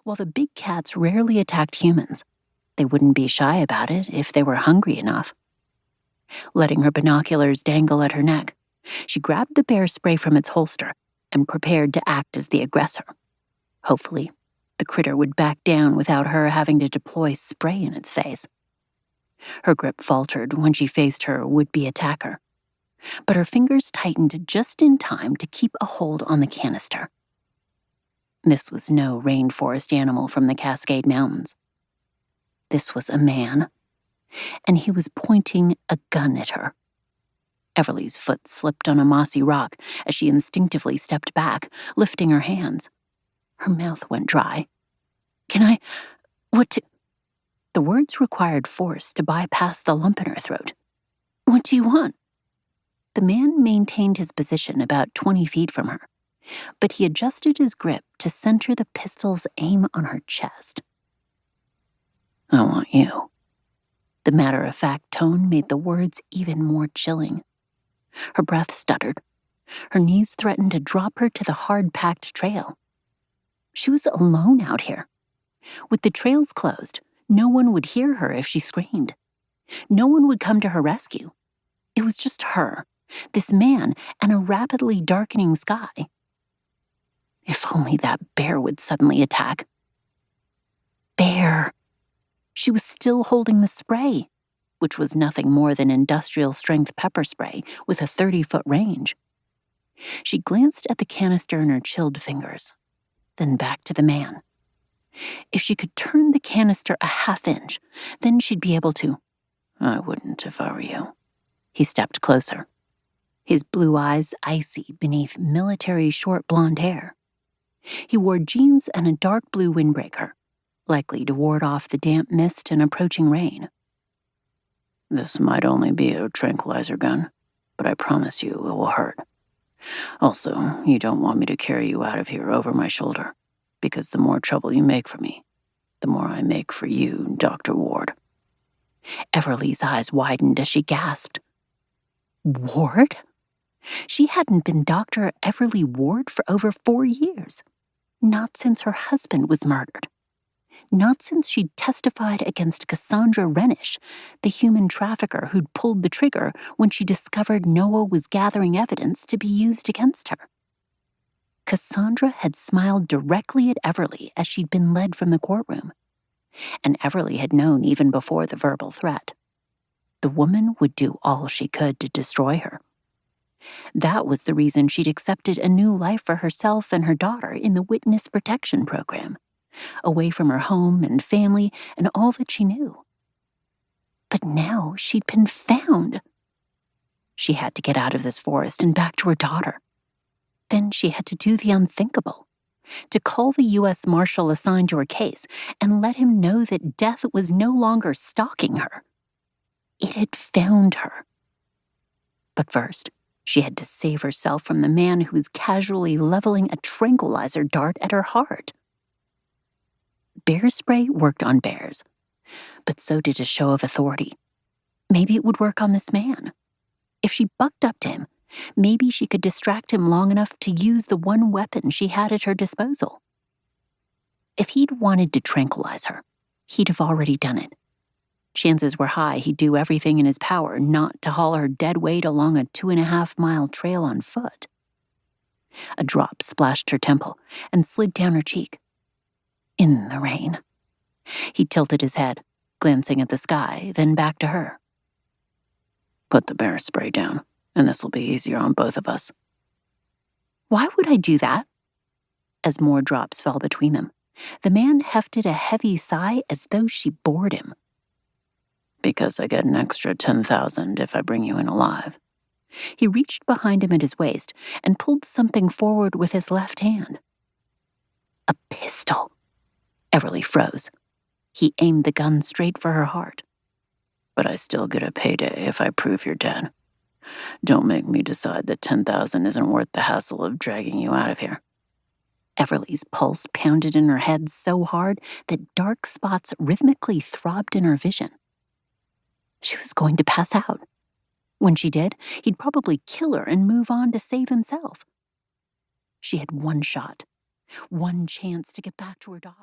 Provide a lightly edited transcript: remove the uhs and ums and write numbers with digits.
While the big cats rarely attacked humans, they wouldn't be shy about it if they were hungry enough. Letting her binoculars dangle at her neck, she grabbed the bear spray from its holster and prepared to act as the aggressor. Hopefully, the critter would back down without her having to deploy spray in its face. Her grip faltered when she faced her would-be attacker, but her fingers tightened just in time to keep a hold on the canister. This was no rainforest animal from the Cascade Mountains. This was a man, and he was pointing a gun at her. Everly's foot slipped on a mossy rock as she instinctively stepped back, lifting her hands. Her mouth went dry. The words required force to bypass the lump in her throat. What do you want? The man maintained his position about 20 feet from her, but he adjusted his grip to center the pistol's aim on her chest. I want you. The matter-of-fact tone made the words even more chilling. Her breath stuttered. Her knees threatened to drop her to the hard-packed trail. She was alone out here. With the trails closed, no one would hear her if she screamed. No one would come to her rescue. It was just her, this man, and a rapidly darkening sky. If only that bear would suddenly attack. Bear. She was still holding the spray, which was nothing more than industrial-strength pepper spray with a 30-foot range. She glanced at the canister in her chilled fingers, then back to the man. If she could turn the canister a half-inch, then she'd be able to. I wouldn't if I were you. He stepped closer, his blue eyes icy beneath military short blonde hair. He wore jeans and a dark blue windbreaker, likely to ward off the damp mist and approaching rain. This might only be a tranquilizer gun, but I promise you it will hurt. Also, you don't want me to carry you out of here over my shoulder, because the more trouble you make for me, the more I make for you, Dr. Ward. Everly's eyes widened as she gasped. Ward? She hadn't been Dr. Everly Ward for over 4 years. Not since her husband was murdered. Not since she'd testified against Cassandra Renish, the human trafficker who'd pulled the trigger when she discovered Noah was gathering evidence to be used against her. Cassandra had smiled directly at Everly as she'd been led from the courtroom, and Everly had known even before the verbal threat. The woman would do all she could to destroy her. That was the reason she'd accepted a new life for herself and her daughter in the Witness Protection Program, away from her home and family and all that she knew. But now she'd been found. She had to get out of this forest and back to her daughter. Then she had to do the unthinkable, to call the US Marshal assigned to her case and let him know that death was no longer stalking her. It had found her. But first, she had to save herself from the man who was casually leveling a tranquilizer dart at her heart. Bear spray worked on bears, but so did a show of authority. Maybe it would work on this man. If she bucked up to him, maybe she could distract him long enough to use the one weapon she had at her disposal. If he'd wanted to tranquilize her, he'd have already done it. Chances were high he'd do everything in his power not to haul her dead weight along a 2.5-mile trail on foot. A drop splashed her temple and slid down her cheek. In the rain. He tilted his head, glancing at the sky, then back to her. Put the bear spray down, and this will be easier on both of us. Why would I do that? As more drops fell between them, the man hefted a heavy sigh as though she bored him. Because I get an extra $10,000 if I bring you in alive. He reached behind him at his waist and pulled something forward with his left hand. A pistol. Everly froze. He aimed the gun straight for her heart. But I still get a payday if I prove you're dead. Don't make me decide that $10,000 isn't worth the hassle of dragging you out of here. Everly's pulse pounded in her head so hard that dark spots rhythmically throbbed in her vision. She was going to pass out. When she did, he'd probably kill her and move on to save himself. She had one shot, one chance to get back to her daughter.